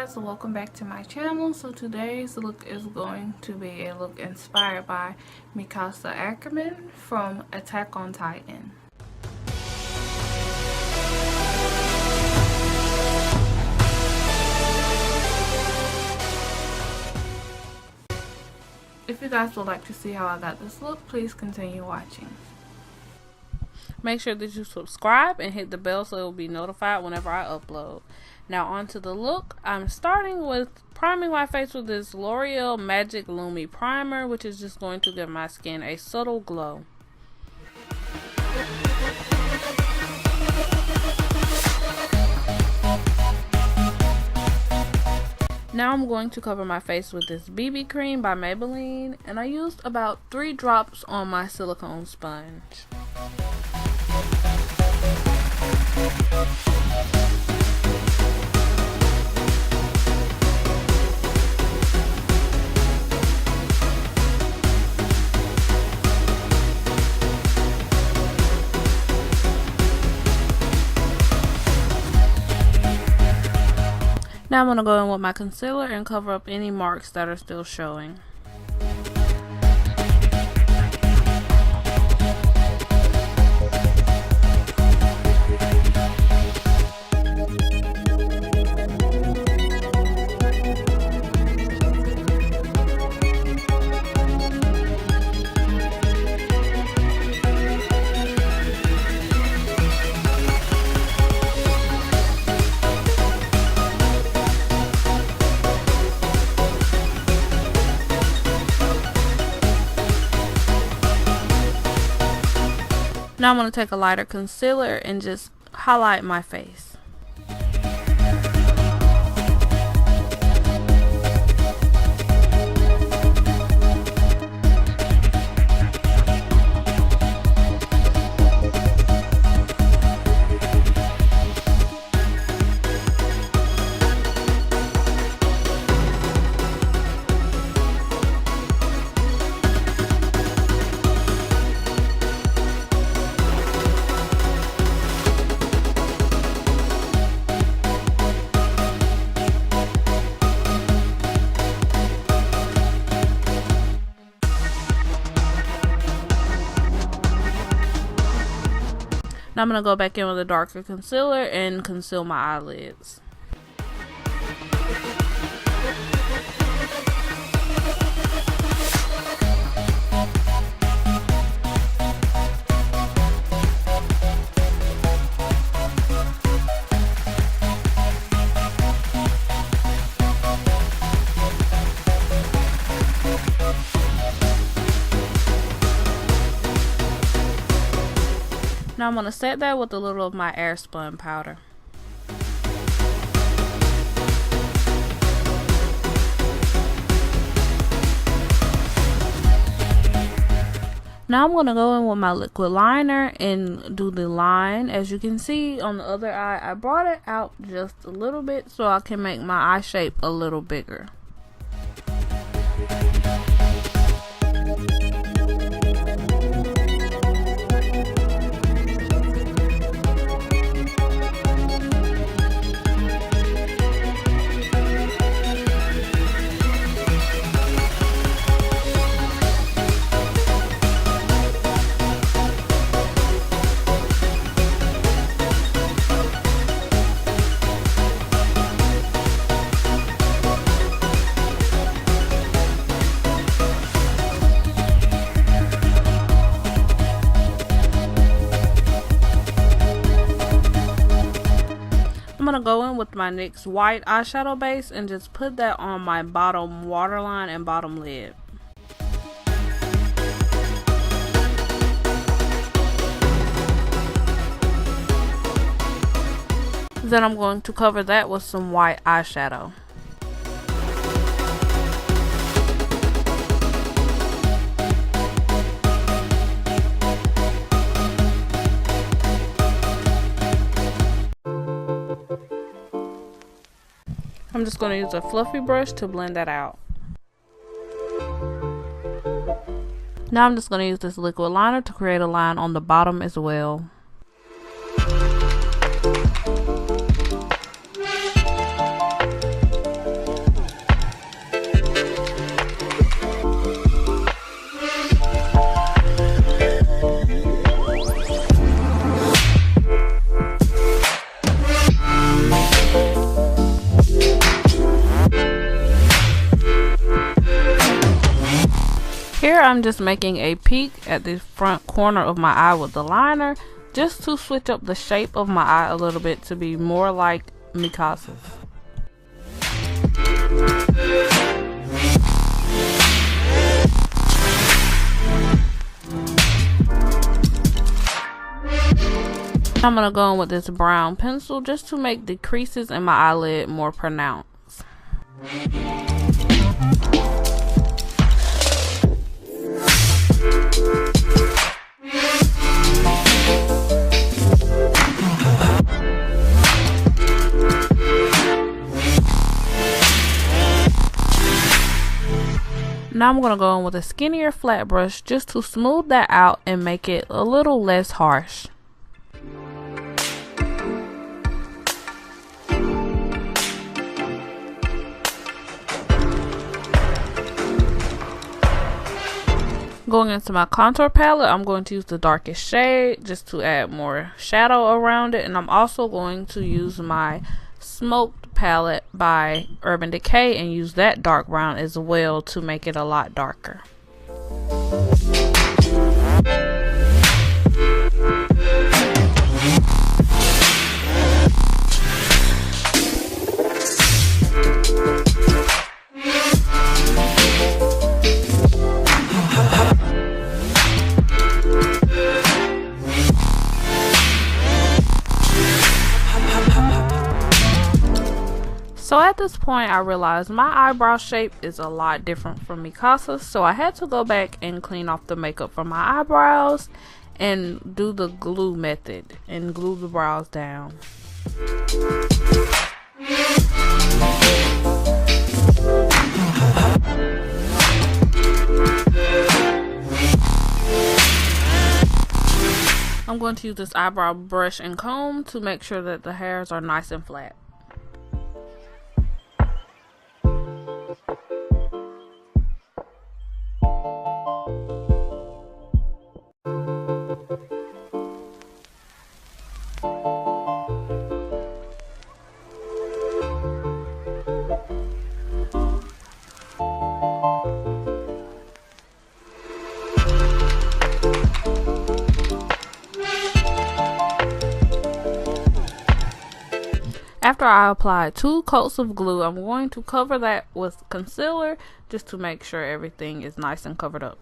guys, welcome back to my channel. So today's look is going to be a look inspired by MIKASA ACKERMAN from Attack on Titan. If you guys would like to see how I got this look, please continue watching. Make sure that you subscribe and hit the bell so it will be notified whenever I upload. Now on to the look. I'm starting with priming my face with this L'Oreal Magic LUMI primer, which is just going to give my skin a subtle glow. Now I'm going to cover my face with this BB cream by Maybelline, and I used about 3 drops on my silicone sponge. Now I'm going to go in with my concealer and cover up any marks that are still showing. Now I'm going to take a lighter concealer and just highlight my face. Now I'm going to go back in with a darker concealer and conceal my eyelids. Now I'm going to set that with a little of my Airspun powder. Now I'm going to go in with my liquid liner and do the line. As you can see on the other eye, I brought it out just a little bit so I can make my eye shape a little bigger. I'm going to go in with my NYX white eyeshadow base and just put that on my bottom waterline and bottom lid. Then I'm going to cover that with some white eyeshadow. I'm just going to use a fluffy brush to blend that out. Now I'm just going to use this liquid liner to create a line on the bottom as well. I'm just making a peak at the front corner of my eye with the liner, just to switch up the shape of my eye a little bit to be more like Mikasa's. I'm gonna go in with this brown pencil just to make the creases in my eyelid more pronounced. Now I'm going to go in with a skinnier flat brush just to smooth that out and make it a little less harsh. Going into my contour palette, I'm going to use the darkest shade just to add more shadow around it, and I'm also going to use my smoked palette by Urban Decay and use that dark brown as well to make it a lot darker. So at this point I realized my eyebrow shape is a lot different from Mikasa's, so I had to go back and clean off the makeup from my eyebrows and do the glue method and glue the brows down. I'm going to use this eyebrow brush and comb to make sure that the hairs are nice and flat. After I apply 2 coats of glue, I'm going to cover that with concealer just to make sure everything is nice and covered up.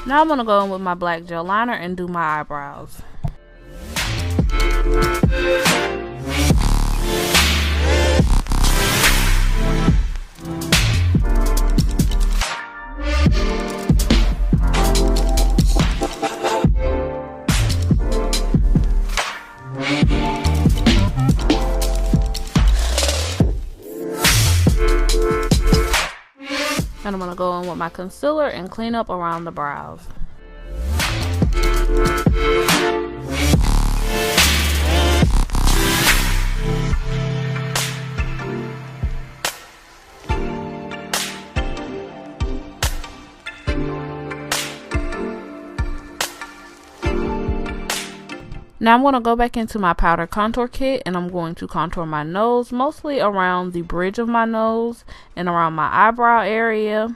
Now I'm going to go in with my black gel liner and do my eyebrows. And I'm going to go in with my concealer and clean up around the brows. Now I'm going to go back into my powder contour kit and I'm going to contour my nose, mostly around the bridge of my nose and around my eyebrow area,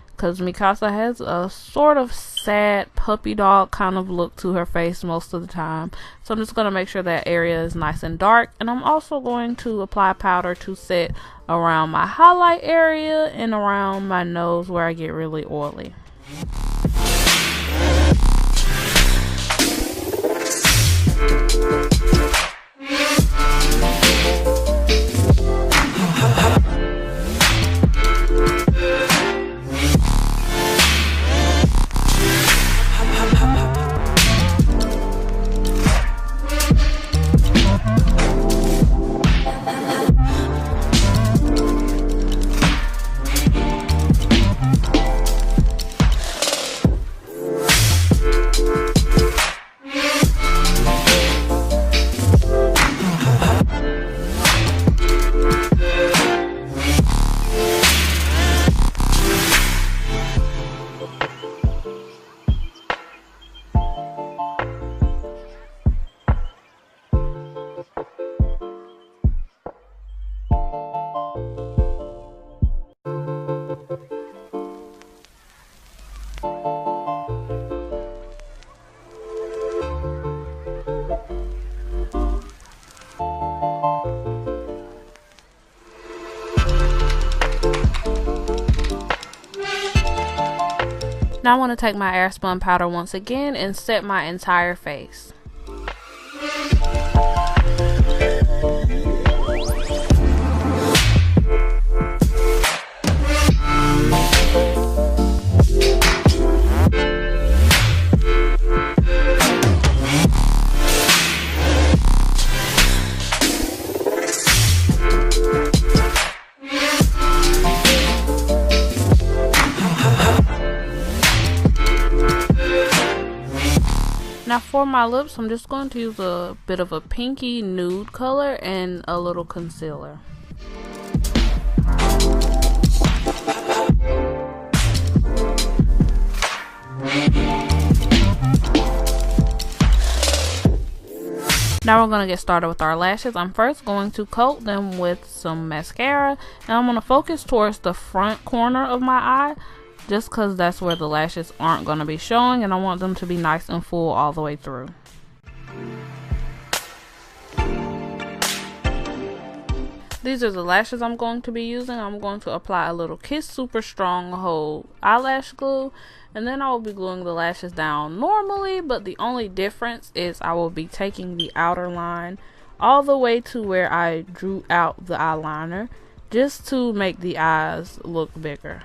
because Mikasa has a sort of sad puppy dog kind of look to her face most of the time. So I'm just going to make sure that area is nice and dark, and I'm also going to apply powder to set around my highlight area and around my nose where I get really oily. Now I want to take my airspun powder once again and set my entire face. Now for my lips, I'm just going to use a bit of a pinky nude color and a little concealer. Now we're going to get started with our lashes. I'm first going to coat them with some mascara, and I'm going to focus towards the front corner of my eye, just because that's where the lashes aren't going to be showing, and I want them to be nice and full all the way through. These are the lashes I'm going to be using. I'm going to apply a little Kiss Super Stronghold eyelash glue, and then I will be gluing the lashes down normally, but the only difference is I will be taking the outer line all the way to where I drew out the eyeliner, just to make the eyes look bigger.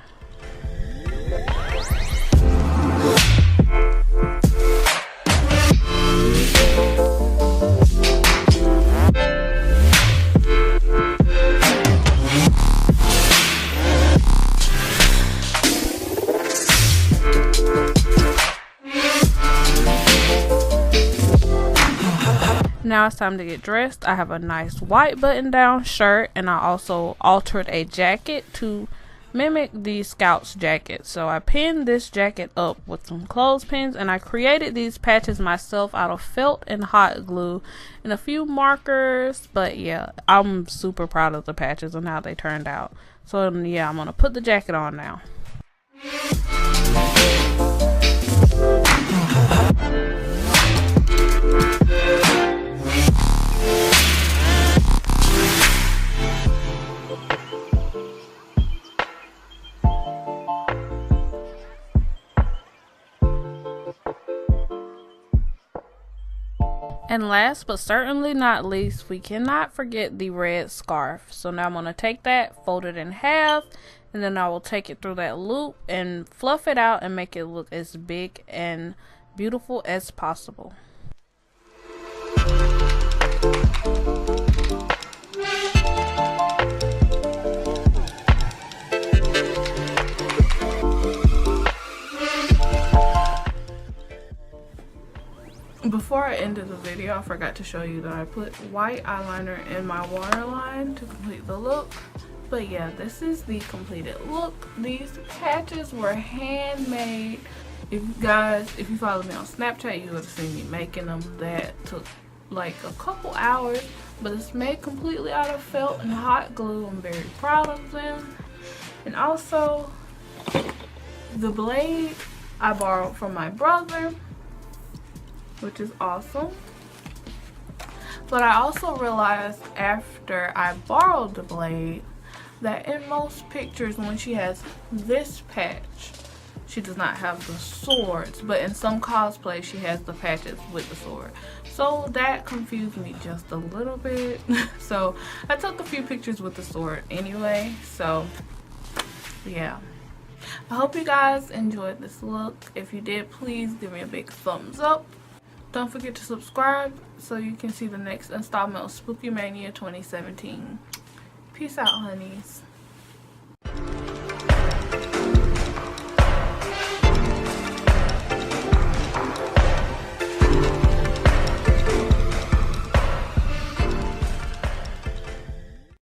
Now it's time to get dressed. I have a nice white button down shirt, and I also altered a jacket to mimic the Scouts jacket. So I pinned this jacket up with some clothespins, and I created these patches myself out of felt and hot glue and a few markers. But yeah, I'm super proud of the patches and how they turned out. So yeah, I'm gonna put the jacket on now. And last but certainly not least, we cannot forget the red scarf. So now I'm going to take that, fold it in half, and then I will take it through that loop and fluff it out and make it look as big and beautiful as possible. Before I ended the video, I forgot to show you that I put white eyeliner in my waterline to complete the look. But yeah, this is the completed look. These patches were handmade. If you follow me on Snapchat, you would have seen me making them. That took like a couple hours, but it's made completely out of felt and hot glue. I'm very proud of them. And also, the blade I borrowed from my brother, which is awesome. But I also realized after I borrowed the blade that in most pictures when she has this patch, she does not have the swords, but in some cosplays she has the patches with the sword. So that confused me just a little bit. So I took a few pictures with the sword anyway. So yeah, I hope you guys enjoyed this look. If you did, please give me a big thumbs up. Don't forget to subscribe so you can see the next installment of SPOOKYMANIA 2017. Peace out, honeys.